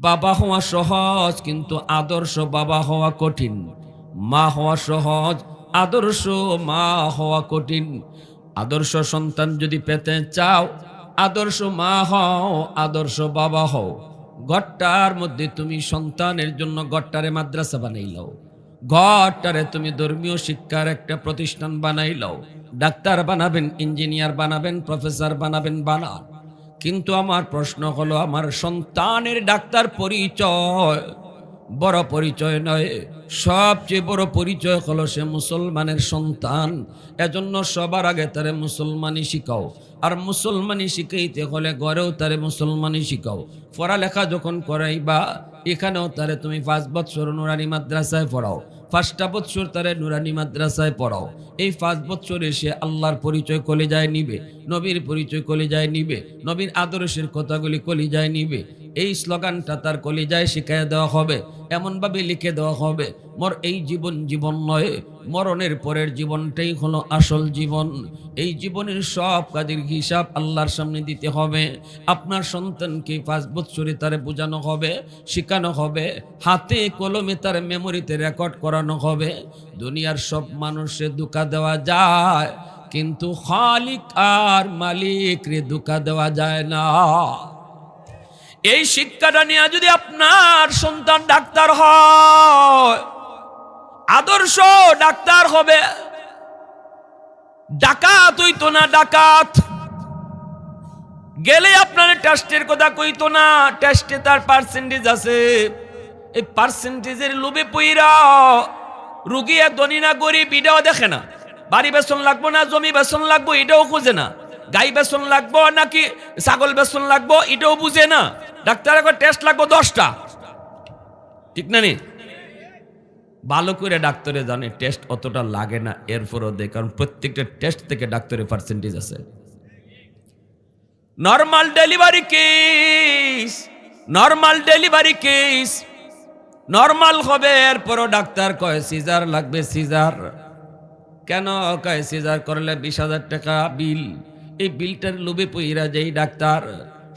বাবা হওয়া সহজ, কিন্তু আদর্শ বাবা হওয়া কঠিন। মা হওয়া সহজ, আদর্শ মা হওয়া কঠিন। আদর্শ সন্তান যদি পেতে চাও, আদর্শ মা হও, আদর্শ বাবা হও। ঘরটার মধ্যে তুমি সন্তানের জন্য ঘরটারে মাদ্রাসা বানাইলাও, ঘরটারে তুমি ধর্মীয় শিক্ষার একটা প্রতিষ্ঠান বানাইলাও। ডাক্তার বানাবেন, ইঞ্জিনিয়ার বানাবেন, প্রফেসর বানাবেন, বানান। কিন্তু আমার প্রশ্ন হলো, আমার সন্তানের ডাক্তার পরিচয় বড় পরিচয় নয়, সবচেয়ে বড় পরিচয় হলো সে মুসলমানের সন্তান। এজন্য সবার আগে তারে মুসলমানি শিখাও। আর মুসলমানি শিখাইতে হলে ঘরেও তারে মুসলমানি শিখাও। পড়ালেখা যখন করাইবা, এখানেও তারে তুমি 5 বছর নুরানি মাদ্রাসায় পড়াও, 5টা বছর তারে নুরানি মাদ্রাসায় পড়াও। এই 5 বছরে সে আল্লাহর পরিচয় কলিজায় নিবে, নবীর পরিচয় কলিজায় নিবে, নবীর আদর্শের কথাগুলি কলিজায় নিবে। এই স্লোগানটা তার কলিজায় শিখিয়ে দেওয়া হবে, এমনভাবে লিখে দেওয়া হবে, মোর এই জীবন জীবন নয়, মরণের পরের জীবনটাই হলো আসল জীবন। এই জীবনের সব কাজের হিসাব আল্লাহর সামনে দিতে হবে। আপনার সন্তানকে 5 বছরে তারে বোঝানো হবে, শেখানো হবে, হাতে কলমে তার মেমোরিতে রেকর্ড করানো হবে। দুনিয়ার সব মানুষে ধোঁকা দেওয়া যায়, কিন্তু খালিক আর মালিক রে ধোঁকা দেওয়া যায় না। এই শিক্ষাটা নিয়ে যদি আপনার সন্তান ডাক্তার হয়, আদর্শ ডাক্তার হবে। ডাকাত হইতো না, ডাকাত গেলে আপনার টেস্টের কথা কইতো না, টেস্টে তার পার্সেন্টেজ আছে, এই পার্সেন্টেজের লোভে পইরা রুগী ধনী না গরিব এটাও দেখে না, বাড়ি বেতন লাগবো না জমি বেতন লাগবো এটাও খুঁজে না, গাই বেতন লাগবো নাকি ছাগল বেতন লাগবো এটাও বুঝে না। ডাক্তার এখন টেস্ট লাগবো 10টা, ঠিক না নি? ভালো করে ডাক্তারে জানে টেস্ট অতটা লাগে না, এরপরও দেয়, কারণ প্রত্যেকটা টেস্ট থেকে ডাক্তারের পার্সেন্টেজ আছে। Normal delivery case, normal delivery case normal হবে, এরপরও ডাক্তার কয় সিজার লাগবে, সিজার কেন কয় সিজার করলে 20,000 টাকা বিল। এই বিলটার লোভে পইরা যেই ডাক্তার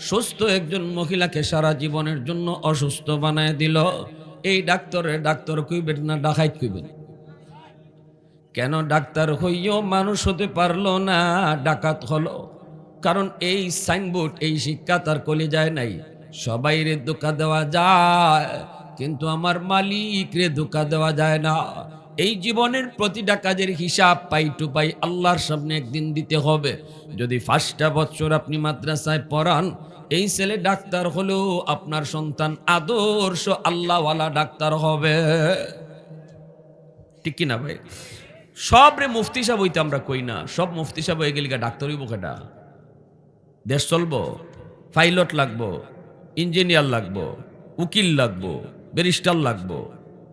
সুস্থ একজন মহিলাকে সারা জীবনের জন্য অসুস্থ বানায় দিল, এই ডাক্তারের ডাক্তার কইবেন না ডাকাইত কইবেন? কেন ডাক্তার হইও মানুষ হতে পারলো না, ডাকাত হলো? কারণ এই সাইনবোর্ড, এই শিক্ষা তার কলিজায় নাই। সবাই রে ধোঁকা দেওয়া যায়, কিন্তু আমার মালিক রে ধোঁকা দেওয়া যায় না। এই জীবনের প্রতিটা কাজের হিসাব পাই টু পাই আল্লাহর সামনে একদিন দিতে হবে। যদি 5টা বছর আপনি মাদ্রাসায় পড়ান, এই ছেলে ডাক্তার হলেও আপনার সন্তান আদর্শ আল্লাহওয়ালা ডাক্তার হবে, ঠিক কিনা ভাই? সব রে মুফতি সাহেব হইতে আমরা কই না, সব মুফতি সাহেব হয়ে গেলে ডাক্তার হইব কেটা? দেশ চলবো? পাইলট লাগবো, ইঞ্জিনিয়ার লাগবো, উকিল লাগবো, ব্যারিস্টার লাগবো।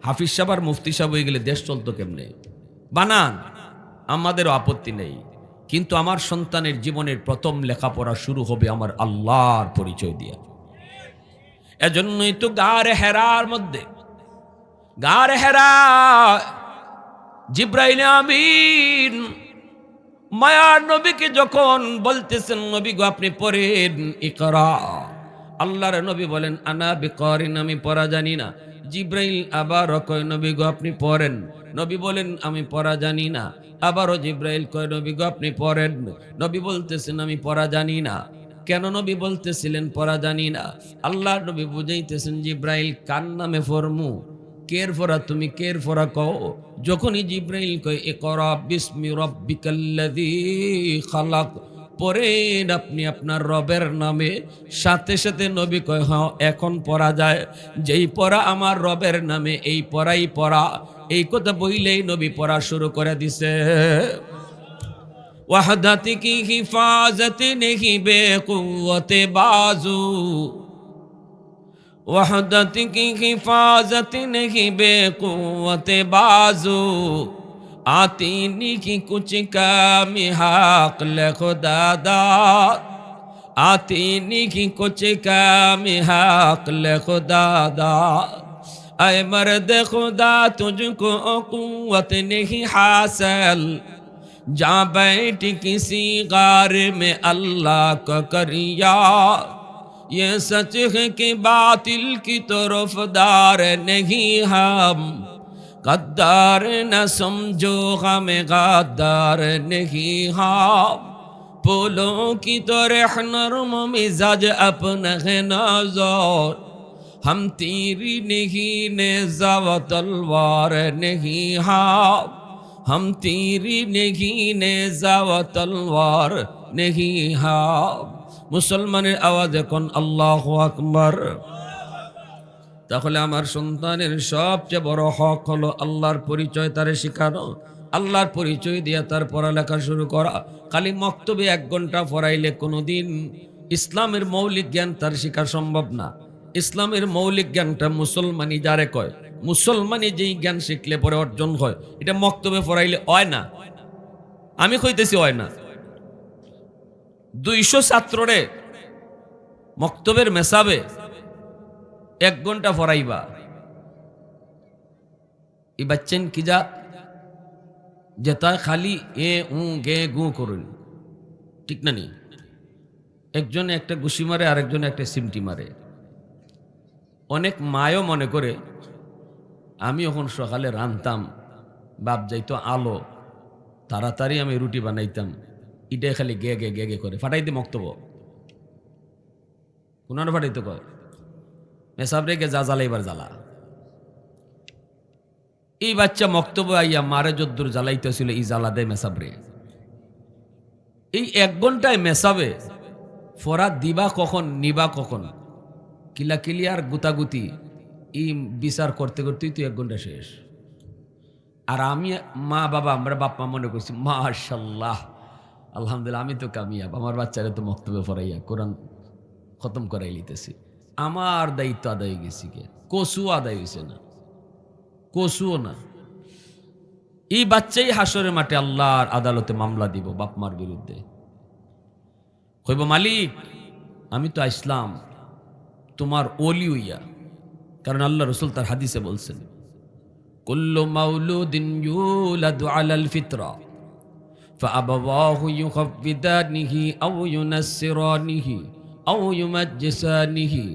হাফিজ সাহেব আর মুফতি সাহেব হয়ে গেলে দেশ চলতো কেমনে? বানান, আমাদেরও আপত্তি নেই, কিন্তু আমার সন্তানের জীবনের প্রথম লেখাপড়া শুরু হবে আমার আল্লাহর পরিচয় দিয়ে। এজন্যই তো গারে হেরার মধ্যে, গারে হেরা জিব্রাইল আমিন মায়ার নবীকে যখন বলতেছেন, নবী গো আপনি পড়েন ইকরা, আল্লাহর নবী বলেন আনা বিকারিন, আমি পড়া জানি না। জিব্রাইল আবারও কয় নবী গো আপনি পড়েন, নবী বলেন আমি পড়া জানি না। আবারও জিব্রাইল কয় নবী গো আপনি পড়েন, নবী বলতেছেন আমি পড়া জানি না। কেন নবী বলতেছিলেন পড়া জানি না? আল্লাহর নবী বুঝাইতেছেন জিব্রাইল কার নামে ফরমু, কের ফরা, তুমি কের ফরা কও। যখনই জিব্রাইল কয় ইকরা বিসমি রাব্বিকাল্লাযী খালাক, পড়েন আপনি আপনার রবের নামে, সাথে সাথে নবী কয় হ্যাঁ এখন পড়া যায়, যেই পড়া আমার রবের নামে এই পড়াই পড়া। এই কথা বইলেই নবী পড়া শুরু করে দিছে। ওয়াহদাতি কি হিফাজতে নেহি বেকুওয়াতে বাজু, वहदत की हिफाजत नहीं बेकुवत बाजू, आती नहीं की कुछ काम हक ले खुदा दाद, आती नहीं की कुछ काम हक ले खुदा दाद। ऐ मर्द खुदा तुझको कुव्वत नहीं हासिल, जा बैठ किसी गार में अल्लाह का करिया, ये सच है कि बातिल की तरफदार नहीं हम, गद्दार न समझो हमें गद्दार नहीं हम, फूलों की तरह नरम मिजाज अपना है नजर, हम तीरी नहीं नेज़ा व तलवार नहीं हम, हम तीरी नहीं नेज़ा व तलवार नहीं हम। মুসলমানের আওয়াজ এখন আল্লাহু আকবার। তাহলে আমার সন্তানের সবচেয়ে বড় হক হলো আল্লাহর পরিচয় তারে শেখানো, আল্লাহর পরিচয় দিয়ে তার পড়ালেখা শুরু করা। খালি মক্তবে 1 ঘন্টা পড়াইলে কোনোদিন ইসলামের মৌলিক জ্ঞান তার শেখা সম্ভব না। ইসলামের মৌলিক জ্ঞানটা মুসলমানি যারে কয়, মুসলমানি যেই জ্ঞান শিখলে পরে অর্জন হয়, এটা মক্তবে পড়াইলে হয় না। আমি কইতেছি হয় না। 200 ছাত্ররে মক্তবের মেসাবে 1 ঘন্টা পড়াইবা, এই বাচ্চেন কি যা যেটা খালি এ উ গে গু করুন, ঠিক না নি? একজনে একটা ঘুষি মারে, আরেকজনে একটা সিমটি মারে। অনেক মায়ও মনে করে আমি যখন সকালে রানতাম, বাপ যাইতো আলো, তাড়াতাড়ি আমি রুটি বানাইতাম, এটাই খালি গে গে গে গে করে ফাটাইতে মক্তব কোন ফাটাইতে কয় মেসাব রেগে যা জ্বালাইবার জ্বালা। এই বাচ্চা মক্তব আইয়া মারে যদ্দুর জ্বালাইতেছিল, এই জ্বালা দেয় মেসাব রে। এই 1 ঘন্টায় মেসাবে ফরা দিবা কখন, নিবা কখন, কিলাকিলি আর গুতাগুতি এই বিচার করতে করতেই তো 1 ঘন্টা শেষ। আর আমি মা বাবা, আমরা বাপ মা মনে করছি মাশাআল্লাহ আলহামদুলিল্লাহ আমি তো কামিয়াব, আমার বাচ্চারা তো মক্তবে পড়াইয়া কোরআন খতম করাই লিতেছি। আমার দায়িত্ব আদায় হয়ে গেছি, কে কসু আদায় হয়েছে না, কসুও না। এই বাচ্চাই হাসরের মাঠে আল্লাহর আদালতে মামলা দিব বাপ মার বিরুদ্ধে। কইব মালিক আমি তো আসলাম তোমার ওলি হইয়া, কারণ আল্লাহ রাসূল তার হাদিসে বলছেন কুল্লু মাউলুদিন ইউলাদু আলাল ফিতরা ফাআবাওয়াহু ইউখাফিদানিহি আও ইউনাসসিরানিহি আও ইউমাজ্জিসানিহি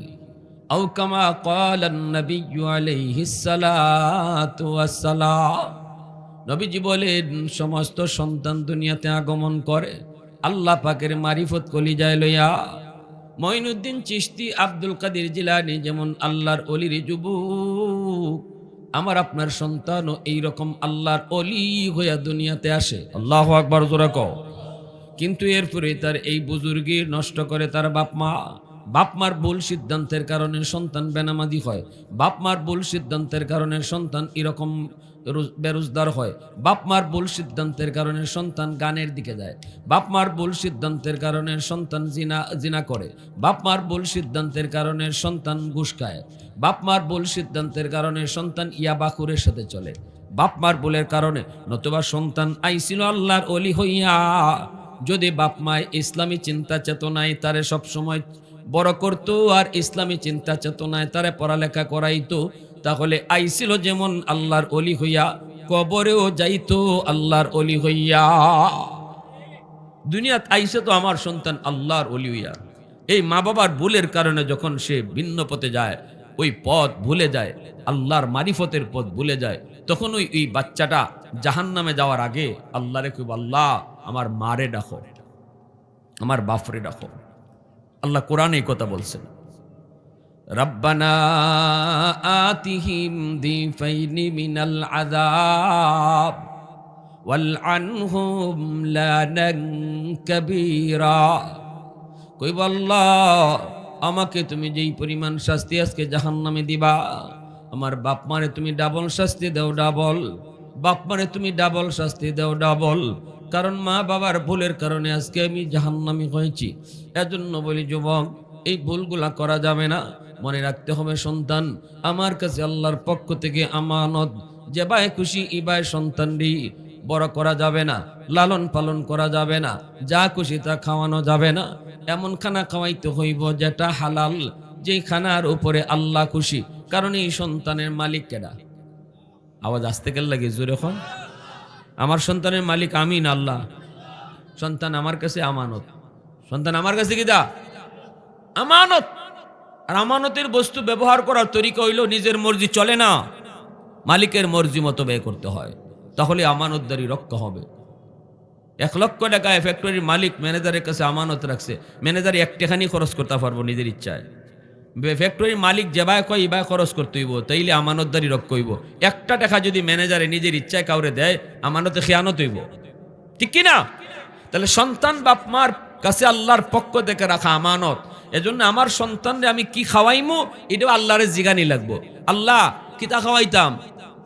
আও কামা ক্বালা আন-নাবিয়্যু আলাইহিস সালাতু ওয়াস সালাম। নবীজি বলেন সমস্ত সন্তান দুনিয়াতে আগমন করে আল্লাহ পাকের মারিফত কলিজায় লইয়া। মঈনুদ্দিন চিশতি, আব্দুল কাদের জিলানী যেমন আল্লাহর অলির যুবক, আমার আপনার সন্তানও এইরকম আল্লাহর অলি হইয়া দুনিয়াতে আসে। আল্লাহু আকবার জোরে কও। কিন্তু এরপরে তার এই বুজুর্গি নষ্ট করে তার বাপ মা। বাপ মার ভুল সিদ্ধান্তের কারণে সন্তান বেনামাজি হয়, বাপ মার ভুল সিদ্ধান্তের কারণে সন্তান এরকম বেরোজগার হয়, বাপ মার ভুল সিদ্ধান্তের কারণে সন্তান গানের দিকে যায়, বাপ মার ভুল সিদ্ধান্তের কারণে সন্তান জিনা করে, বাপ মার ভুল সিদ্ধান্তের কারণে সন্তান ঘুষ খায়, বাপ মার ভুল সিদ্ধান্তের কারণে সন্তান ইয়াবাকুরের সাথে চলে, বাপ মার ভুলের কারণে। নতুবা সন্তান আইছিল আল্লাহর অলি হইয়া যদি বাপ মায় ইসলামী চিন্তা চেতনায় তারে সবসময় বড় করতো আর ইসলামী চিন্তা চেতনায় তারে পড়ালেখা করাইতো, তাহলে আইছিল যেমন আল্লাহর অলি হইয়া, কবরেও যাইতো আল্লাহর অলি হইয়া। দুনিয়াত আইছে তো আমার সন্তান আল্লাহর অলি হইয়া। এই মা বাবার ভুলের কারণে যখন সে ভিন্ন পথে যায়, ওই পথ ভুলে যায়, আল্লাহর মারিফতের পথ ভুলে যায়, তখন ওই বাচ্চাটা জাহান্নামে যাওয়ার আগে আল্লাহরে কইব, আল্লাহ আমার মারে ডাকো, আমার বাপরে ডাকো। আল্লাহ কোরআনে এই কথা বলছেন, রব্বানা আতিহিম দিফাইনি মিনাল আযাব ওয়াল আনহুম লানান কাবীরা। কইব আল্লাহ আমাকে তুমি যেই পরিমাণ শাস্তি আজকে জাহান্নামে দিবা, আমার বাপ মারে তুমি ডাবল শাস্তি দাও, ডাবল। বাপ মারে তুমি ডাবল শাস্তি দাও, ডাবল। কারণ মা বাবার ভুলের কারণে আজকে আমি জাহান্নামী হয়েছি। এজন্য বলি যুবক, এই ভুলগুলা করা যাবে না। মনে রাখতে হবে সন্তান আমার কাছে আল্লাহর পক্ষ থেকে আমানত। যে বাই খুশি ইবাই সন্তানটি বড় করা যাবে না, লালন পালন করা যাবে না, যা খুশি তা খাওয়ানো যাবে না। এমন খানা খাওয়াইতে হইব যেটা হালাল, যেই খানার উপরে আল্লাহ খুশি। কারণ এই সন্তানের মালিক কেডা? আওয়াজ আসতে গেল লাগে জোরে এখন। আমার সন্তানের মালিক আমি না, আল্লাহ। সন্তান আমার কাছে আমানত। সন্তান আমার কাছে কি দা? আমানত। আর আমানতের বস্তু ব্যবহার করার তরিকা হইল নিজের মর্জি চলে না, মালিকের মর্জি মতো ব্যয় করতে হয়, তাহলে আমানতদারি রক্ষা হবে। 1 লক্ষ টাকায় ফ্যাক্টরির মালিক ম্যানেজারের কাছে আমানত রাখছে, ম্যানেজার 1 টাকানি খরচ করতে পারবো নিজের ইচ্ছায়। ফ্যাক্টরির মালিক যেভাবে কয় এভাবে খরচ করতে হইব, তাইলে আমানতদারি রক্ষা হইব। 1টা টাকা যদি ম্যানেজারে নিজের ইচ্ছায় কাউরে দেয়, আমানতে খেয়ানত হইব, ঠিক কিনা? তাহলে সন্তান বাপ মার কাছে আল্লাহর পক্ষ থেকে রাখা আমানত। এজন্য আমার সন্তানরে আমি কি খাওয়াইমু এটাও আল্লাহরে জিগানি লাগবো। আল্লাহ কিতা খাওয়াইতাম,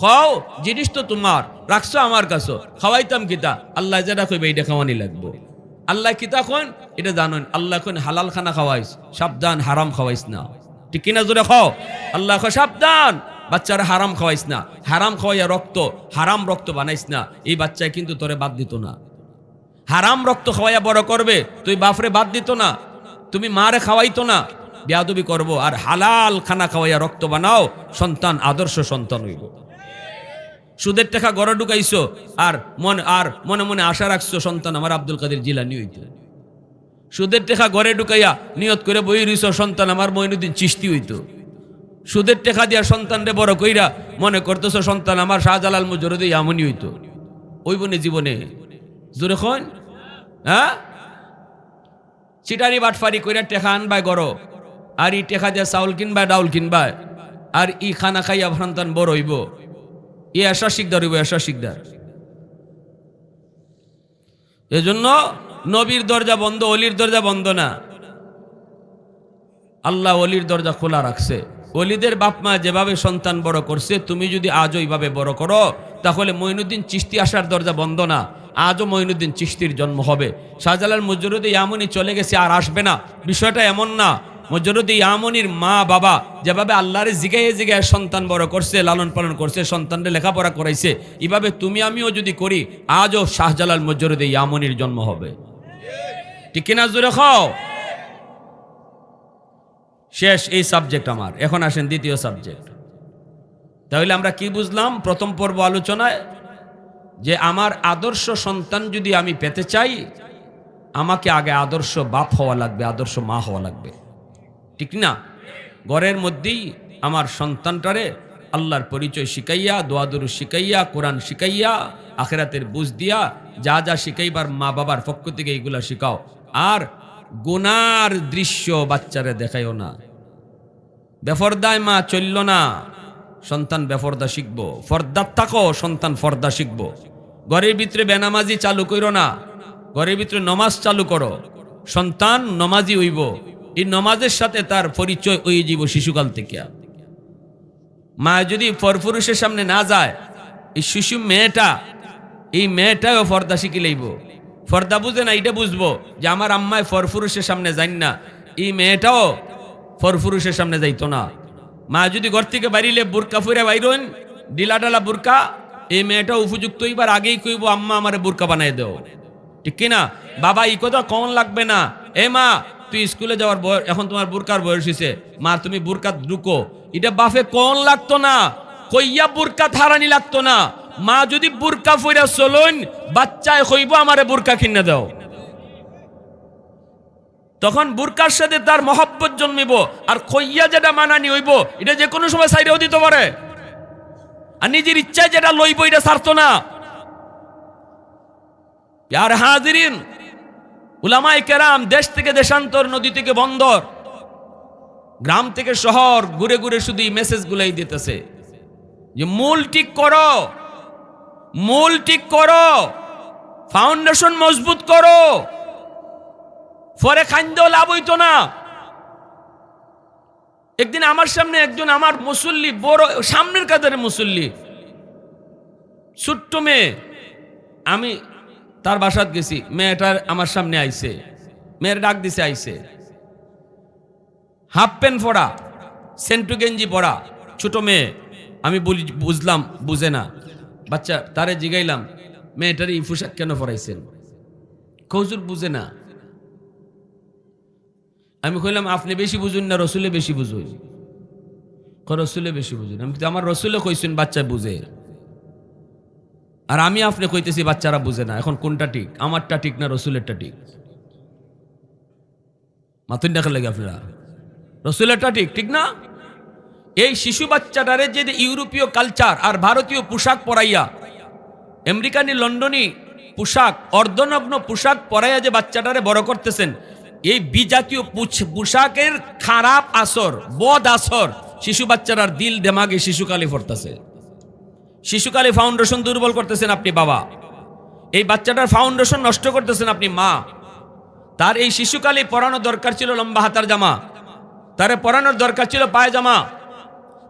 খাও জিনিস তো তোমার রাখছো আমার কাছে, খাওয়াইতাম কিতা, আল্লাহ যেটা কইবে এটা খাওয়ানি লাগবো। আল্লাহ কিতা কোন এটা জানেন, আল্লাহ কোন হালাল খানা খাওয়াইস, সাবধান হারাম খাওয়াইস না, ঠিক কিনা জোরে খাও। আল্লাহ সাবধান বাচ্চারা হারাম খাওয়াইস না, হারাম খাওয়াইয়া রক্ত হারাম রক্ত বানাইস না, এই বাচ্চায় কিন্তু তোরে বাদ দিত না। হারাম রক্ত খাওয়াইয়া বড় করবে, তুই বাপরে বাদ দিত না, তুমি মারে খাওয়াইতো না, বেয়াদবি করব। আর হালাল খানা খাওয়াইয়া রক্ত বানাও, সন্তান আদর্শ সন্তান হইব। সুদের টাকা গড়ে ঢুকাইছো আর মনে মনে আশা রাখছো সন্তান আমার আব্দুল কাদের জিলানী হইত। সুদের টাকা গড়ে ঢুকাইয়া নিয়ত করে বই রইছো সন্তান আমার মঈনুদ্দিন চিশতি হইত। সুদের টাকা দিয়া সন্তানরে বড় কইরা মনে করতেছো সন্তান আমার শাহজালাল মুজরুদি আমনি হইত। ওইবনে জীবনে জোরে খন, হ্যাঁ চিটারি বাটফারি কইরা টেকা আনবাই গড়, আর ই টেকা দিয়া চাউল কিনবাই ডাউল কিনবাই, আর ই খানা খাইয়া সন্তান বড় হইব, ই আশা শিকদার হইব, আশা শিকদার। এজন্য নবীর দরজা বন্ধ, অলির দরজা বন্ধ না, আল্লাহ অলির দরজা খোলা রাখছে। অলিদের বাপ মা যেভাবে সন্তান বড় করছে, তুমি যদি আজও এইভাবে বড় করো, তাহলে মঈনুদ্দিন চিশতি আসার দরজা বন্ধ না, আজও মঈনুদ্দিন চিশতির জন্ম হবে। শাহজালাল মুজরুদি ইয়ামনি চলে গেছে আর আসবে না, বিষয়টা এমন না। মুজরুদি ইয়ামনির মা বাবা যেভাবে আল্লাহর জিগাইয়ে জিগায় সন্তান বড় করছে, লালন পালন করছে, সন্তানদের লেখাপড়া করাইছে, এভাবে তুমি আমিও যদি করি, আজও শাহজালাল মুজরুদি ইয়ামনির জন্ম হবে, ঠিক কিনা জোরে খাও। শেষ এই সাবজেক্ট আমার, এখন আসেন দ্বিতীয় সাবজেক্ট। তাহলে আমরা কি বুঝলাম প্রথম পর্ব আলোচনায়, যে আমার আদর্শ সন্তান যদি আমি পেতে চাই, আমাকে আগে আদর্শ বাপ হওয়া লাগবে, আদর্শ মা হওয়া লাগবে, ঠিক না? ঘরের মধ্যেই আমার সন্তানটারে আল্লাহর পরিচয় শিখাইয়া, দোয়া দুরূদ শিখাইয়া, কোরআন শিখাইয়া, আখিরাতের বুঝ দিয়া যা যা শিখাইবার মা বাবার পক্ষ থেকে এইগুলা শিখাও। আর গুনার দৃশ্য বাচ্চারে দেখাইও না। বেফরদায় মা চলল না, সন্তান বেফরদা শিখবো। ফর্দার থাকো, সন্তান ফর্দা শিখবো। ঘরের ভিতরে বেনামাজি চালু করো না, ঘরের ভিতরে নমাজ চালু করো, সন্তান নমাজি হইব। এই নমাজের সাথে তার পরিচয় ওই জীব শিশুকাল থেকে। মা যদি পরপুরুষের সামনে না যায়, এই শিশু মেয়েটা, এই মেয়েটাও ফর্দা শিখি লইব। ফর্দা বুঝে না, এটা বুঝবো যে আমার আম্মায় পরপুরুষের সামনে যাই না, এই মেয়েটাও পরপুরুষের সামনে যাইতো না। মা যদি ঘর থেকে বাইরিলে বুরকা ফুরে বাইরন, ডিলা ডালা বুরকা, এই মেয়েটা উপযুক্ত হইবার আগেই কইব আম্মা আমারে বুরকা বানাই দেও, ঠিক কিনা? বাবা এই কথা কন লাগবে না, এ মা তুই স্কুলে যাওয়ার বয়স, এখন তোমার বুরকার বয়স হয়েছে, মা তুমি বুরকা ঢুকো, এটা বাপে কন লাগতো না, কইয়া বুরকা থারানি লাগতো না। মা যদি বুরকা ফুইরা চলুন, বাচ্চায় কইব আমারে বুরকা কিনে দাও, তখন বুরকার সাথে তার মহব্বত জন্মিব। আর কইয়া যেটা মানানি হইব, এটা যে কোনো সময় সাইডেও দিতে পারে, আর নিজের ইচ্ছায় যেটা লইব এটা ছাড়তো না। আর হাজিরিন, উলামায়ে কেরাম দেশ থেকে দেশান্তর, নদী থেকে বন্দর, গ্রাম থেকে শহর ঘুরে ঘুরে শুধু এই মেসেজ গুলাই দিতেছে যে মূল ঠিক করো, মূল ঠিক করো, ফাউন্ডেশন মজবুত করো, পরে খাইন্দেও লাভ হইতো না। একদিন আমার সামনে একজন আমার মুসল্লি, বড় সামনের কাতারে মুসল্লি, ছোট্ট মেয়ে, আমি তার বাসাত গেছি, মেয়েটার আমার সামনে আইছে, মেয়ের ডাক দিছে, আইছে হাফ প্যান্ট পরা, সেন্টু গেঞ্জি পরা, ছোট মেয়ে। আমি বলি বুঝলাম, বুঝে না বাচ্চা, তারে জিগাইলাম মেয়েটার এই পোশাক কেন পরাইছেন? কৌজুর বুঝে না। আমি কইলাম আপনি বেশি বুঝুন না রসুলে বেশি বুঝুন? রসুলে বেশি বুঝুন। আমি আমার রসুলে কইছেন বাচ্চা বুঝে, আর আমি আপনি কইতেছি বাচ্চারা বুঝে না। এখন কোনটা ঠিক? আমারটা ঠিক না রসুলেরটা ঠিক? মাতুন দেখা লাগে আপনারা? রসুলেরটা ঠিক ঠিক না? এই শিশু বাচ্চাটারে যে ইউরোপীয় কালচার আর ভারতীয় পোশাক পরাইয়া, আমেরিকানি লন্ডনী পোশাক, অর্ধনগ্ন পোশাক পরাইয়া যে বাচ্চাটারে বড় করতেছেন, এই বিজাতীয় পোশাকের খারাপ আসর, বদ আসর শিশু বাচ্চাটার দিল দেমাগে শিশুকালে পড়তেছে। শিশুকালে ফাউন্ডেশন দুর্বল করতেছেন আপনি বাবা, এই বাচ্চাটার ফাউন্ডেশন নষ্ট করতেছেন আপনি মা। তার এই শিশুকালে পরানো দরকার ছিল লম্বা হাতার জামা, তারে পরানোর দরকার ছিল পায়জামা।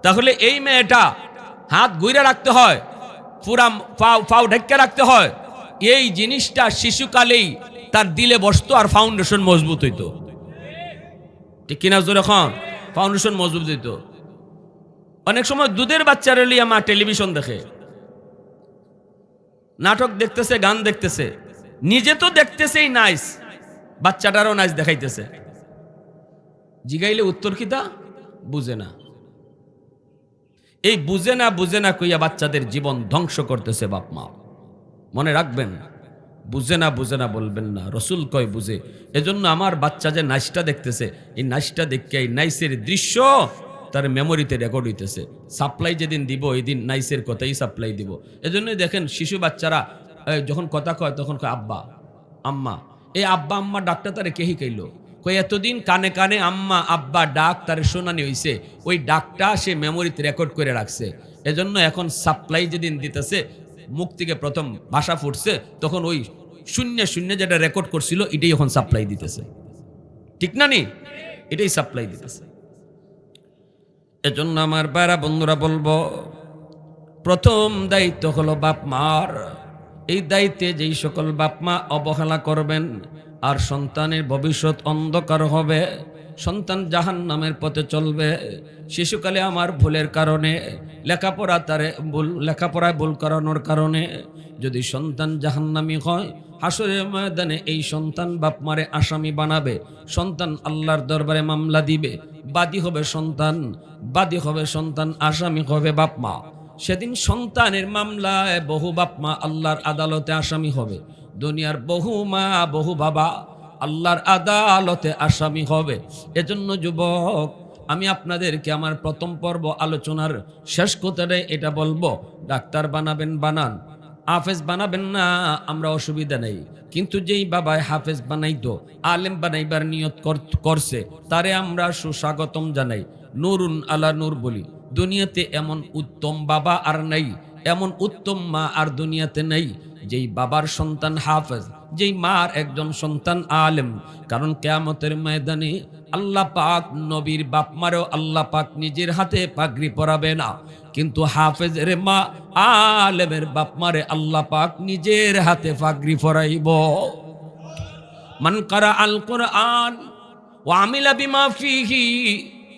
তাহলে এই মেয়েটা হাত গুইরা রাখতে হয়, পুরা পাও ঢেকে রাখতে হয়, এই জিনিসটা শিশুকালেই তার দিলে বসতো আর ফাউন্ডেশন মজবুত হইতো। ঠিক কিনা জোরে খান? ফাউন্ডেশন মজবুত হইতো। অনেক সময় দুধের বাচ্চারা লিয়া মা টেলিভিশন দেখে, নাটক দেখতেছে, গান দেখতেছে, নিজে তো দেখতেছেই নাইস, বাচ্চাটারও নাইস দেখাইতেছে। জিগাইলে উত্তর কিতা? বুঝে না। এই বুঝে না কইয়া বাচ্চাদের জীবন ধ্বংস করতেছে বাপ মা। মনে রাখবেন, বুঝে না বলবেন না, রসুল কয় বুঝে। এজন্য আমার বাচ্চা যে নাইসটা দেখতেছে, এই নাইসটা দেখে এই নাইসের দৃশ্য তার মেমোরিতে রেকর্ড হইতেছে। সাপ্লাই যেদিন দিব এই দিন নাইসের কথাই সাপ্লাই দিব। এজন্যই দেখেন শিশু বাচ্চারা যখন কথা কয় তখন কয় আব্বা আম্মা। এই আব্বা আম্মা ডাকটা তারে কে শিখাইলো? কই এতদিন কানে কানে আম্মা আব্বা ডাক তারে শোনানি হইছে, ওই ডাকটা সে মেমোরিতে রেকর্ড করে রাখছে। এজন্য এখন সাপ্লাই যেদিন দিতেছে, মুখ থেকে প্রথম ভাষা ফুটছে, তখন ওই শূন্য শূন্য যেটা রেকর্ড করছিল এটাই এখন সাপ্লাই দিতেছে। ঠিক না নি? এটাই সাপ্লাই দিতেছে। এজন্য আমার বাইরা বন্ধুরা বলবো, প্রথম দায়িত্ব হলো বাপ মার। এই দায়িত্বে যেই সকল বাপ মা অবহেলা করবেন আর সন্তানের ভবিষ্যৎ অন্ধকার হবে, সন্তান জাহান্নামের পথে চলবে। শিশুকালে আমার ভুলের কারণে লেখাপড়ায় ভুল করানোর কারণে যদি সন্তান জাহান্নামী হয়, হাসরের ময়দানে এই সন্তান বাপ মারে আসামি বানাবে। সন্তান আল্লাহর দরবারে মামলা দিবে, বাদী হবে সন্তান, আসামি হবে বাপ মা। সেদিন সন্তানের মামলায় বহু বাপ মা আল্লাহর আদালতে আসামি হবে। দুনিয়ার বহু মা বহু বাবা আল্লাহর আদালতে আসামি হবে। এজন্য যুবক, আমি আপনাদেরকে আমার প্রথম পর্ব আলোচনার শেষ কথাটাই এটা বলবো, ডাক্তার বানাবেন বানান, হাফেজ বানাবেন না, আমরা অসুবিধা নেই। কিন্তু যেই বাবায় হাফেজ বানাইতো, আলেম বানাইবার নিয়ত করছে, তারে আমরা সুস্বাগতম জানাই, নুরুন আলা নূর বলি। দুনিয়াতে এমন উত্তম বাবা আর নাই, এমন উত্তম মা আর দুনিয়াতে নেই যেই বাবার সন্তান হাফেজ, যেই মার একজন সন্তান আলেম। কারণ কিয়ামতের ময়দানে আল্লাহ পাক নবীর বাপ মারেও আল্লাহ পাক নিজের হাতে পাগড়ি পরাবে না, কিন্তু হাফেজের মা আলেমের বাপ মারে আল্লাহ পাক নিজের হাতে পাগড়ি পরাইব। মান কারা আল কুরআন ওয়া আমিলা বিমা ফিহি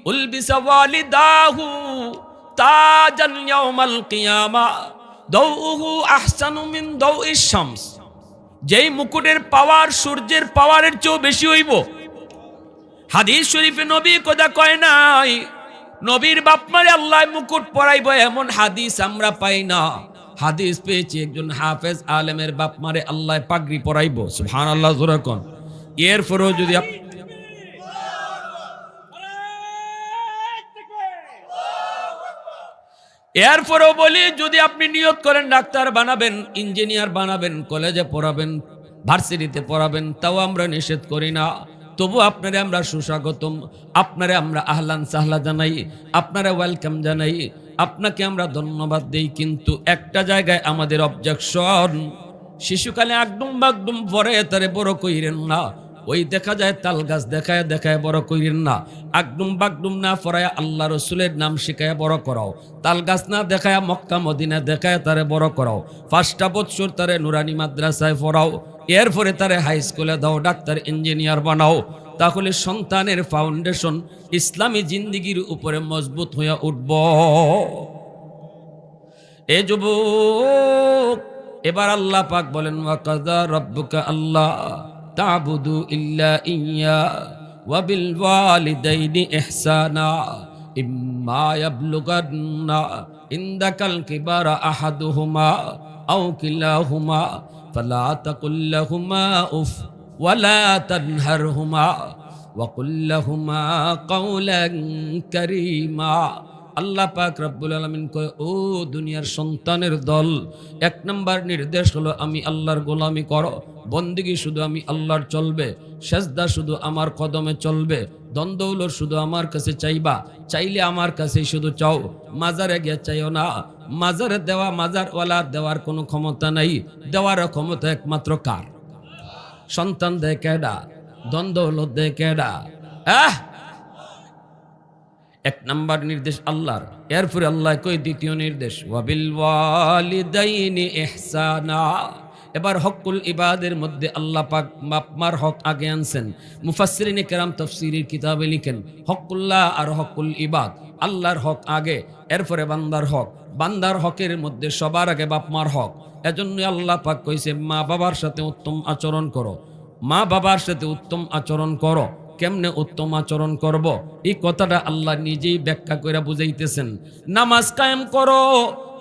উলবিসা ওয়ালিদাহু তাজান ইয়াউমাল কিয়ামা দাউহু আহসানু মিন দাউইশ শামস। যেই মুকুটের পাওয়ার সূর্যের পাওয়ারের চেয়েও বেশি হইব। হাদিস শরীফে নবী কথা কয় নাই নবীর বাপমারে আল্লাহ মুকুট পরাইব, এমন হাদিস আমরা পাই না। হাদিস পেয়েছি একজন হাফেজ আলেমের বাপমারে আল্লাহ পাগড়ি পরাইব। সুবহানাল্লাহ জোরে কোন। এরপরেও যদি এরপরেও বলি, যদি আপনি নিয়ত করেন ডাক্তার বানাবেন, ইঞ্জিনিয়ার বানাবেন, কলেজে পড়াবেন, ভার্সিটিতে পড়াবেন, তাও আমরা নিষেধ করি না। তবু আপনারে আমরা সুস্বাগতম, আপনারে আমরা আহলান সাহলা জানাই, আপনারা ওয়েলকাম জানাই, আপনাকে আমরা ধন্যবাদ দেই। কিন্তু একটা জায়গায় আমাদের অবজেকশন, শিশুকালে আগডুম বাগডুম পরে তারে বড় কইরেন না। ওই দেখা যায় তাল গাছ দেখায় দেখায় বড় কইরেন না। আগডুম বাগডুম না পড়ায় আল্লাহ রসুলের নাম শিখায় বড় করাও। তাল গাছ না দেখায় মক্কা মদিনা দেখায় তারে বড় করাও। 5টা বছর তারে নুরানি মাদ্রাসায় পড়াও, এরপরে তারে হাই স্কুলে দাও, ডাক্তার ইঞ্জিনিয়ার বানাও। তাহলে সন্তানের ফাউন্ডেশন ইসলামী জিন্দিগির উপরে মজবুত হয়ে উঠব। এ যুবক, এবার আল্লাহ পাক বলেন, ওয়া কাযা রাব্বুকা আল্লাহ তা'বুদু ইল্লা ইয়্যা ওয়া বিল ওয়ালিদাইনি ইহসানা ইম্মা ইয়াবলুগান্না ইনদাকাল কিবারা আহাদুহুমা আও কিলাহুমা ফালা তাকুল লাহুমা উফ ওয়ালা তানহারহুমা وقل لهما قولا كريما। আল্লাহ পাক রব্বুল আলামিন কয়, ও দুনিয়ার সন্তানের দল, এক নম্বর নির্দেশ হলো আমি আল্লাহর গোলামি করো, বন্দেগী শুধু আমি আল্লাহর চলবে, সেজদা শুধু আমার কদমে চলবে, দ্বন্দ্বৌলত শুধু আমার কাছে চাইবা, চাইলে আমার কাছেই শুধু চাও, মাজারে গিয়ে চাইও না। মাজারে দেওয়া, মাজারওয়ালার দেওয়ার কোনো ক্ষমতা নাই, দেওয়ার ক্ষমতা একমাত্র কার? সন্তান দেয় কেডা? দ্বন্দ্বৌলত দেয় কেডা? এক নাম্বার নির্দেশ আল্লাহর। এরপরে আল্লাহ কই দ্বিতীয় নির্দেশ, ওয়াবিল ওয়ালিদাইনি ইহসানা। এবার হকুল ইবাদের মধ্যে আল্লাহ পাক বাপমার হক আগে আনছেন। মুফাসসিরিনে কেরাম তাফসীরের কিতাবে লিখেন, হকুল্লাহ আর হকুল ইবাদ, আল্লাহর হক আগে, এরপরে বান্দার হক। বান্দার হকের মধ্যে সবার আগে বাপমার হক। এজন্য আল্লাহ পাক কইছে, মা বাবার সাথে উত্তম আচরণ করো, মা বাবার সাথে উত্তম আচরণ করো। কেমনে উত্তম আচরণ করব, এই কথাটা আল্লাহ নিজেই ব্যাখ্যা করে বুঝাইতেছেন। নামাজ কায়েম করো,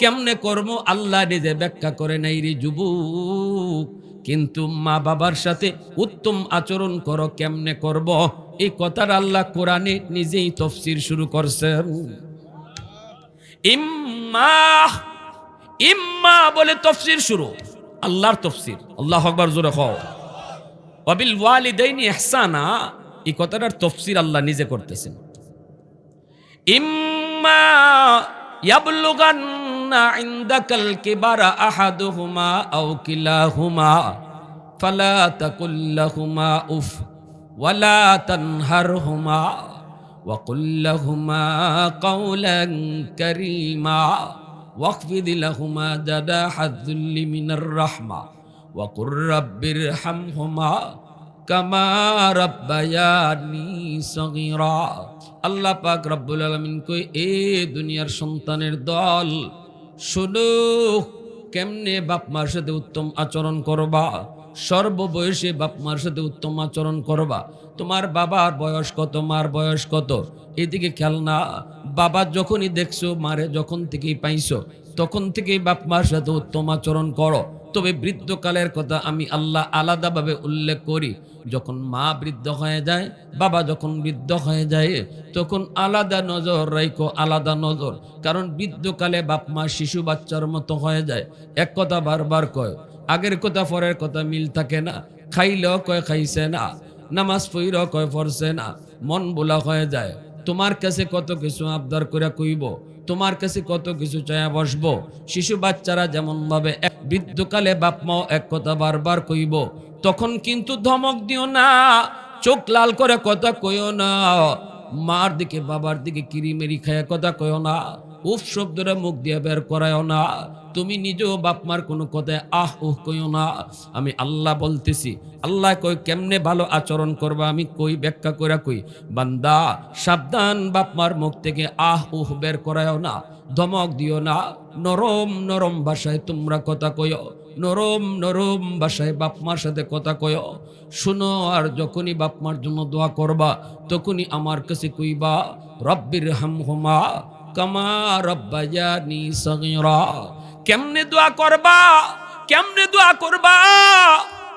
কেমনে করব আল্লাহ নিজে ব্যাখ্যা করে নাই রে যুবক। কিন্তু মা বাবার সাথে উত্তম আচরণ করো, কেমনে করব এই কথাটা আল্লাহ কোরআনে নিজেই তাফসীর শুরু করছেন। ইম্মা ইম্মা বলে তাফসীর শুরু, আল্লাহর তাফসীর। আল্লাহু আকবার, জোরে কও। ওয়াবিল ওয়ালিদাইনি ইহসানা, এই কথাটার তাফসীর আল্লাহ নিজে করতেছেন। ইম্মা ইয়াবলুগান্না ইনদাকাল কিবারা আহাদুহুমা আও কিলাহুমা ফালা তাকুল লাহুমা উফ ওয়ালা তানহারহুমা ওয়া কুল লাহুমা কাওলান কারীমা ওয়াখফিদ লাহুমা জানাহাদ যুল্লি মিনার রাহমা ওয়া কুর রাব্বিরহামহুমা কামা রাব্বায়ানি সগীরা। আল্লাহ পাক রব্বুল আলামিন কই, এ দুনিয়ার সন্তানের দল, শুনো কেমনে বাপ মার সাথে উত্তম আচরণ করবা। সর্ববয়সে বাপ মার সাথে উত্তম আচরণ করবা। তোমার বাবার বয়স কত, মার বয়স কত, এদিকে খেয়াল না। বাবা যখনই দেখছো, মারে যখন থেকেই পাইছো, তখন থেকেই বাপ মার সাথে উত্তম আচরণ করো। তবে বৃদ্ধকালের কথা আমি আল্লাহ আলাদাভাবে উল্লেখ করি। যখন মা বৃদ্ধ হয়ে যায়, বাবা যখন বৃদ্ধ হয়ে যায়, তখন আলাদা নজর রাখো, আলাদা নজর। কারণ বৃদ্ধকালে বাপ মা শিশু বাচ্চার মতো হয়ে যায়। এক কথা বারবার কয়, আগের কথা পরের কথা মিল থাকে না। খাইলেও কয় খাইছে না, নামাজ পড়িলেও কয় পড়ছে না, মন বোলা হয়ে যায়। তোমার কাছে কত কিছু আবদার করে কইব, তোমার কাছে কত কিছু চায়া বসবো। শিশু বাচ্চারা যেমন ভাবে বৃদ্ধকালে বাপ মাও এক কথা বারবার কইব, তখন কিন্তু ধমক দিও না, চোখ লাল করে কথা কইও না, মার দিকে বাবার দিকে কিরিমেরি খায় কথা কইও না, উফ শব্দটা মুখ দিয়ে বের করায়ও না। তুমি নিজেও বাপ মার কোনো কথায় আহ উহ কইও না। আমি আল্লাহ বলতেছি। আল্লাহ কই কেমনে ভালো আচরণ করবা, আমি কই ব্যাখ্যা করে কই, বান্দা সাবধান, বাপ মার মুখ থেকে আহ উহ বের করায়ও না, ধমক দিও না। নরম নরম ভাষায় তোমরা কথা কইও, নরম নরম ভাষায় বাপ মার সাথে কথা কইও। শুনো, আর যখনই বাপ মার জন্য দোয়া করবা, তখনই আমার কাছে কইবা, রব্বিরহামহুমা কামা রাব্বায়ানি সগীরা। কেমনে দোয়া করবা, কেমনে দোয়া করবা,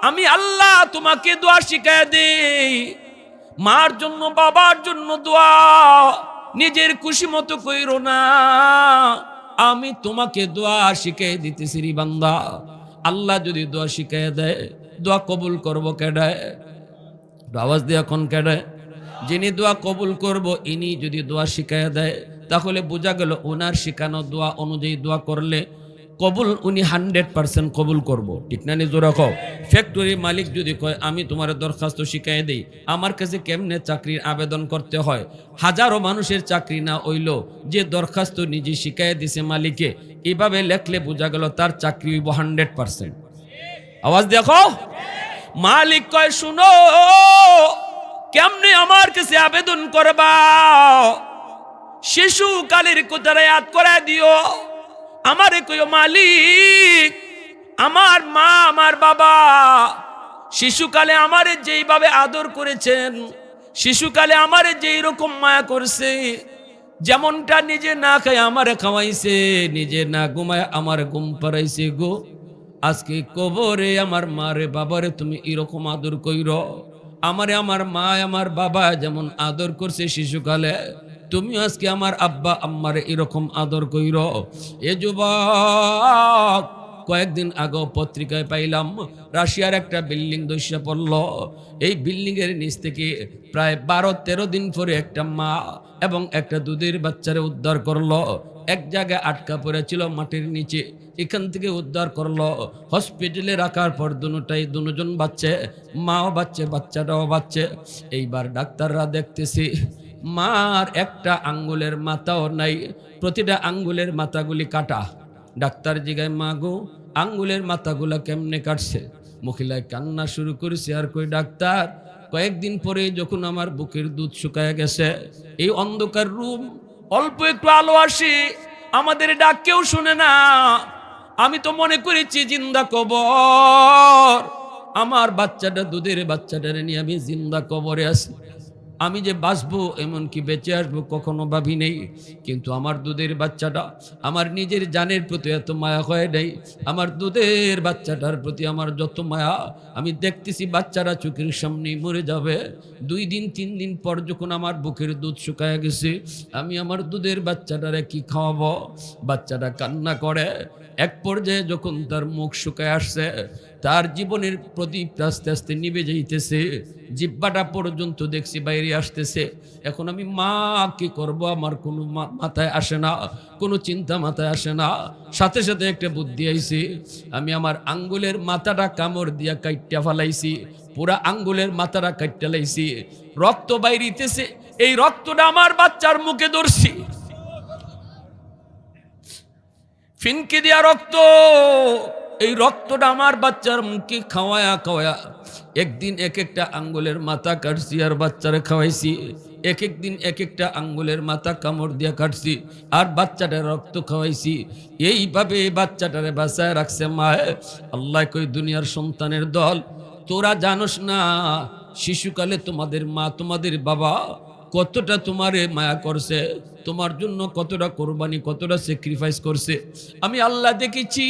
আমি আল্লাহ তোমাকে দোয়া শিখায় দেই। মার জন্য বাবার জন্য দোয়া নিজের খুশি মতো কইরো না, আমি তোমাকে দোয়া শিখাই দিতেছি রে বান্দা। আল্লাহ যদি দোয়া শিখাই দেয়, দোয়া কবুল করবো কেডায়? আওয়াজ দিয়ে এখন কেডায়? যিনি দোয়া কবুল করব, ইনি যদি দোয়া শিখাই দেয়, তাহলে বোঝা গেল ওনার শিখানো দোয়া অনুযায়ী দোয়া করলে কবুল উনি 100% কবুল করব। ঠিক না? নিজে রাখো। ফ্যাক্টরি মালিক যদি কয় আমি তোমার দরখাস্ত শিখাই দেই, আমার কাছে কেমনে চাকরির আবেদন করতে হয়, হাজারো মানুষের চাকরি না হইল, যে দরখাস্ত নিজে শিখাই দিছে মালিকে, এইভাবে লেখলে বোঝা গেল তার চাকরি হইব 100%। আওয়াজ দেখো। মালিক কয় শুনো, কেমনে আমার কাছে আবেদন করবা, শিশু কালের কোথায় ইয়াদ করে দিও। আমারে কইও মালিক, আমার মা আমার বাবা শিশুকালে আমারে যেইভাবে আদর করেছেন, শিশুকালে আমারে যেই রকম মায়া করছে, যেমনটা নিজে না খায় আমারে খাওয়াইছে, নিজে না ঘুমায় আমার ঘুম পাড়াইছে গো, আজকে কবরে আমার মারে বাবারে তুমি এরকম আদর কইর। আমারে আমার মা আমার বাবা যেমন আদর করছে শিশুকালে, তুমি আজকে আমার আব্বা আম্মারে এরকম আদর কইর। এ যুবক, কয়েকদিন আগে পত্রিকায় পাইলাম রাশিয়ার একটা বিল্ডিং ধসে পড়ল। এই বিল্ডিং এর নিচ থেকে প্রায় 12-13 দিন পরে একটা মা এবং একটা দুধের বাচ্চারে উদ্ধার করলো। এক জায়গায় আটকা পড়েছিল মাটির নিচে, এখান থেকে উদ্ধার করলো। হসপিটালে রাখার পর দুজন বাচ্চা, মাও বাচ্চা বাচ্চাটাও বাচ্চা। এইবার ডাক্তাররা দেখতেছি মার একটা আঙ্গুলের মাথাও নাই, প্রতিটা আঙ্গুলের মাথাগুলি কাটা। ডাক্তার জিগায়, মা গো আঙ্গুলের মাথাগুলা কেমনে কাটছে? মহিলায় কান্না শুরু করেছে আর কই, ডাক্তার কয়েকদিন পরে যখন আমার বুকের দুধ শুকায় গেছে, এই অন্ধকার রুম, অল্প একটু আলো আসে, আমাদের ডাক কেউ শুনে না, আমি তো মনে করেছি জিন্দা কবর। আমার বাচ্চাটা, দুধের বাচ্চাটারে নিয়ে আমি জিন্দা কবরে আছি। আমি যে বাঁচবো এমনকি বেঁচে আসবো কখনো ভাবি নেই। কিন্তু আমার দুধের বাচ্চাটা, আমার নিজের জানের প্রতি এত মায়া হয় নাই। আমার দুধের বাচ্চাটার প্রতি আমার যত মায়া, আমি দেখতেছি বাচ্চারা চোখের সামনে মরে যাবে। 2 দিন 3 দিন পর যখন আমার বুকের দুধ শুকায় গেছে, আমি আমার দুধের বাচ্চাটারে কি খাওয়াবো? বাচ্চাটা কান্না করে। এক পর্যায়ে যখন তার মুখ শুকায় আসছে, তার জীবনের প্রদীপ আস্তে আস্তে নিভে যাইতেছে, জিব্বাটা পর্যন্ত দেখছি বাইরে আসতেছে। এখন আমি মা কি করব, আমার কোনো মাথায় আসে না, কোনো চিন্তা মাথায় আসে না। সাথে সাথে একটা বুদ্ধি আইছে, আমি আমার আঙ্গুলের মাথাটা কামড় দিয়া কাইট্টা ফালাইছি, পুরা আঙ্গুলের মাথাটা কাইট্টা লাইছি, রক্ত বাইরিতেছে। এই রক্তটা আমার বাচ্চার মুখে ধরছি, ফিনকি দিয়া রক্ত। এই রক্তটা আমার বাচ্চার মুখে খাওয়ায়া খাওয়ায়া একদিন এক একটা আঙ্গুলের মাথা কাটছি আর বাচ্চারে খাওয়াইছি। এক একদিন এক একটা আঙ্গুলের মাথা কামড় দিয়া কাটছি আর বাচ্চাটার রক্ত খাওয়াইছি। এইভাবে বাচ্চাটারে বাঁচায় রাখছে মা। আল্লাহ কই, দুনিয়ার সন্তানের দল, তোরা জানোস না শিশুকালে তোমাদের মা তোমাদের বাবা কতটা তোমারে মায়া করছে, তোমার জন্য কতটা কোরবানি, কতটা স্যাক্রিফাইস করছে। আমি আল্লাহ দেখেছি।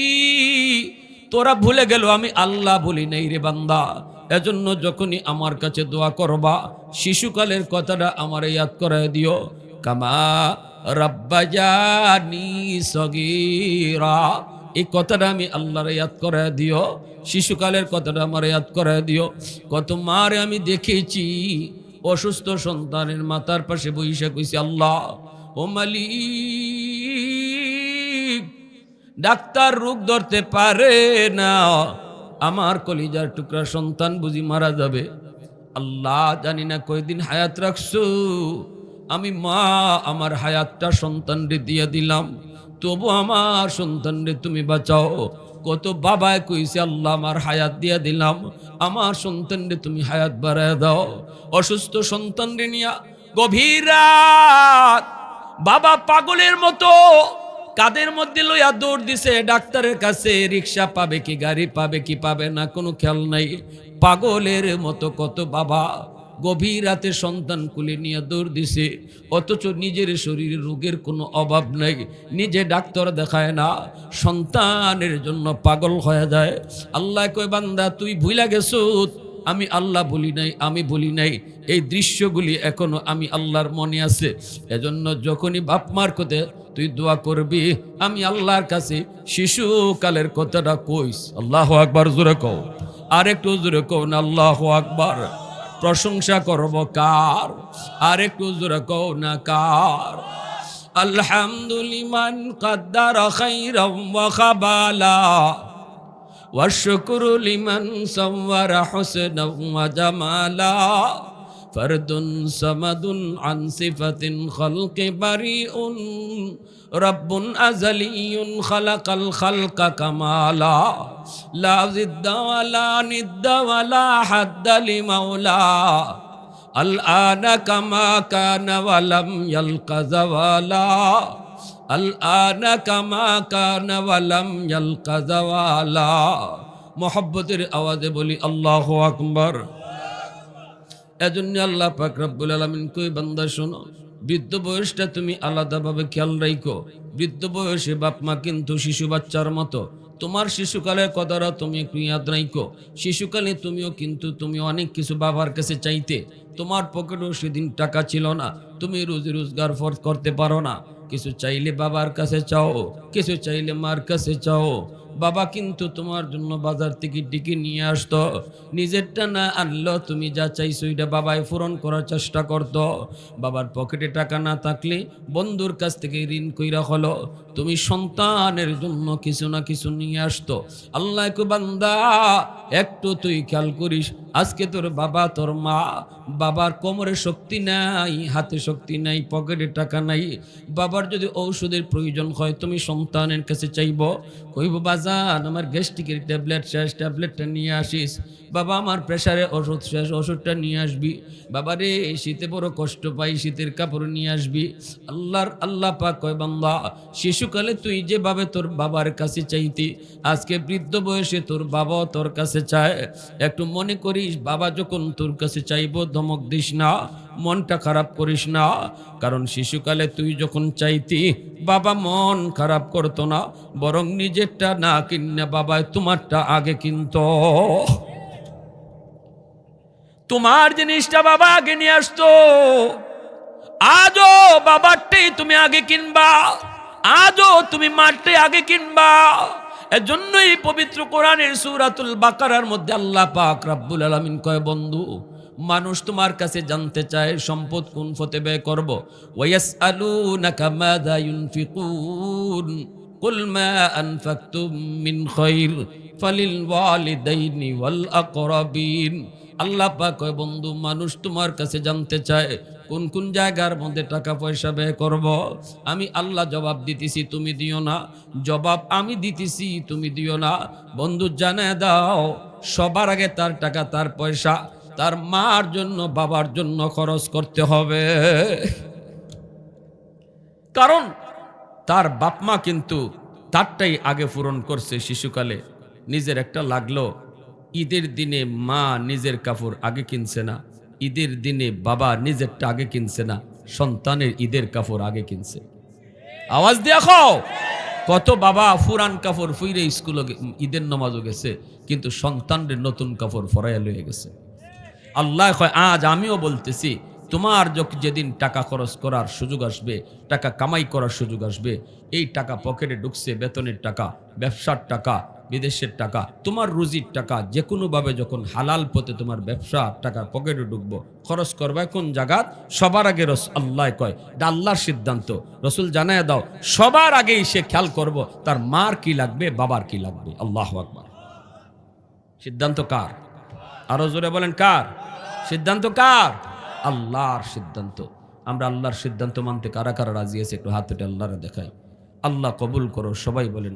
তোরা ভুলে গেল, আমি আল্লাহ বলি নাই রে বান্দা। এজন্য যখনই আমার কাছে দোয়া করবা, শিশুকালের কথাটা আমার ইয়াদ করায় দিও। কামা রাব্বায়ানি সগীরা, এই কথাটা আমি আল্লাহর ইয়াদ করায় দিও। শিশুকালের কথাটা আমার ইয়াদ করায় দিও। কত মারে আমি দেখেছি অসুস্থ সন্তানের মাথার পাশে বইসা কইছি, আল্লাহ ও মালিক, ডাক্তার রোগ ধরতে পারে না, আমার কলিজার টুকরা সন্তান বুঝি মারা যাবে। আল্লাহ জানি না কয়দিন হায়াত রাখছো, আমি মা আমার হায়াতটা সন্তানরে দিয়ে দিলাম, তবু আমার সন্তানরে তুমি বাঁচাও। কত বাবায় কইছে, আল্লাহ আমার হায়াত দিয়ে দিলাম, আমার সন্তানরে তুমি হায়াত বাড়ায় দাও। অসুস্থ সন্তানরে নিয়া গভীর রাত বাবা পাগলের মতো কাদের মধ্যে লইয়া দৌড় দিছে ডাক্তারের কাছে। রিক্সা পাবে কি, গাড়ি পাবে কি পাবে না, কোনো খেয়াল নাই। পাগলের মতো কত বাবা গভীর রাতে সন্তান কুলে নিয়ে দৌড় দিছে, অথচ নিজের শরীরে রোগের কোনো অভাব নাই, নিজে ডাক্তার দেখায় না, সন্তানের জন্য পাগল হয়ে যায়। আল্লাহ কয়, বান্দা তুই ভুলা গেছো, আমি আল্লাহ বলি নাই, আমি বলি নাই। এই দৃশ্যগুলি এখনো আমি আল্লাহর মনে আছে। এজন্য যখনই বাপ মার কথা তুই দোয়া করবি, আমি আল্লাহর কাছে শিশুকালের কথাটা কইস। আল্লাহু আকবার, জোরে কও, আর একটু জোরে কও না আল্লাহু আকবার। প্রশংসা করব কার, আর একটু জোরে কও না কার। আলহামদুলিমান কাদ্দারা খাইরাম ওয়া খাবালা ওয়া শুকরু লিমান সাওয়ারা হুসনাও ওয়া জামালা ফরদুন সামাদুন আন সিফাতিন খালকি বারিউন রব্বুন আযালিয়ুন খালাকাল খালকা কামালা লা জিদ্দা ওয়ালা নিদ্দা ওয়ালা হাদ্দা লিমাওলা আল আনা কামা কানা ওয়ালাম ইয়ালকা যাওয়ালা আল আনা কামা কানা ওয়ালাম ইয়ালকা যাওয়ালা। মুহাব্বতের আওয়াজে বলি আল্লাহু আকবার। এজন্য আল্লাহ পাক রব্বুল আলামিন কই, বান্দা শোনো, বৃদ্ধ বয়সটা তুমি আলাদাভাবে খেয়াল রাখো। বৃদ্ধ বয়সে বাপ মা কিন্তু শিশু বাচ্চার মতো তোমার শিশুকালের কথাটা তুমি একটু ইয়াদ রাখো। শিশুকালে তুমি অনেক কিছু বাবার কাছে চাইতে, তোমার পকেটেও সেদিন টাকা ছিল না, তুমি রুজি রোজগার করতে পারো না। কিছু চাইলে বাবার কাছে চাও, কিছু চাইলে মার কাছে চাও। বাবা কিন্তু তোমার জন্য বাজার থেকে ডেকে নিয়ে আসতো, নিজেরটা না আনলেও তুমি যা চাইছো এটা বাবাই পূরণ করার চেষ্টা করতো। বাবার পকেটে টাকা না থাকলে বন্ধুর কাছ থেকে ঋণ কইরা হলো তুমি সন্তানের জন্য কিছু না কিছু নিয়ে আসতো। আল্লাহ কো বান্দা, একটু তুই খেয়াল করিস, আজকে তোর বাবা তোর মা, বাবার কোমরে শক্তি নাই, হাতে শক্তি নাই, পকেটে টাকা নাই। বাবার যদি ঔষধের প্রয়োজন হয় তুমি সন্তানের কাছে চাইব, কইব বাজান আমার গ্যাস্ট্রিকের ট্যাবলেট শেষ, ট্যাবলেটটা নিয়ে আসিস। বাবা আমার প্রেশারের ওষুধ শেষ, ওষুধটা নিয়ে আসবি। বাবা রে শীতে বড় কষ্ট পাই, শীতের কাপড় নিয়ে আসবি। আল্লাহ পাক কয় বান্দা, শিশুকালে তুই যেভাবে তোর বাবার কাছে চাইতি, আজকে বৃদ্ধ বয়সে তোর বাবা তোর কাছে চায়। একটু মনে করিস, বাবা যখন তোর কাছে চাইবো ধমক দিস না, মনটা খারাপ করিস না। কারণ শিশুকালে তুই যখন চাইতি বাবা মন খারাপ করতো না, বরং নিজেরটা না কিনে বাবায় তোমারটা আগে কিনতো। তোমার জিনিসটা বাবা আগে নিয়ে আসতো। আজও বাবারটাই তুমি আগে কিনবা, আজও তুমি মারটাই আগে কিনবা। এজন্যই পবিত্র কোরআনের সূরাতুল বাকারার মধ্যে আল্লাহ পাক রব্বুল আলামিন কয়, বন্ধু মানুষ তোমার কাছে জানতে চায় সম্পদ কোন পথে ব্যয় করব। ওয়ায়াসআলুনাকা মাযা ইউনফিকুন কুল মা আনফাকতুম মিন খায়র ফালিল ওয়ালিদাইনি ওয়াল আকরাবিন। আল্লাহ পাক কয়, বন্ধু মানুষ তোমার কাছে জানতে চায় কোন কোন জায়গার মধ্যে টাকা পয়সা ব্যয় করব। আমি আল্লাহ জবাব দিতেছি, তুমি দিও না। জবাব আমি দিতেছি, তুমি দিও না। বন্ধু জানায় দাও, সবার আগে তার টাকা তার পয়সা তার মার জন্য বাবার জন্য খরচ করতে হবে। কারণ তার বাপ মা কিন্তু তারটাই আগে পূরণ করছে শিশুকালে। নিজের একটা লাগলো, ঈদের দিনে মা নিজের কাপড় আগে কিনছে না, ঈদের দিনে বাবা নিজেরটা আগে কিনছে না, সন্তানের ঈদের কাপড় আগে কিনছে। আওয়াজ দেখো, কত বাবা পুরান কাপড় ফুইরে স্কুলে ঈদের নামাজও গেছে, কিন্তু সন্তানদের নতুন কাপড় ফরাইয়া লয়ে গেছে। আল্লাহ কয়, আজ আমিও বলতেছি, তোমার যেদিন টাকা খরচ করার সুযোগ আসবে, টাকা কামাই করার সুযোগ আসবে, এই টাকা পকেটে ঢুকছে, বেতনের টাকা, ব্যবসার টাকা, বিদেশের টাকা, তোমার রুজির টাকা, যে কোনোভাবে যখন হালাল পথে তোমার ব্যবসা টাকা পকেটে ঢুকবো, খরচ করবে কোন জায়গা? সবার আগে আল্লাহ কয়, এটা আল্লাহর সিদ্ধান্ত। রসুল জানায় দাও, সবার আগেই সে খেয়াল করব তার মার কি লাগবে, বাবার কি লাগবে। আল্লাহু আকবার। সিদ্ধান্ত কার? আরো জোরে বলেন কার সিদ্ধান্ত? কার? আল্লাহর সিদ্ধান্ত। আমরা আল্লাহর সিদ্ধান্ত মানতে কারা কারা রাজি আছে একটু হাত উঠে আল্লাহরে দেখাই। আল্লাহ কবুল করো, সবাই বলেন।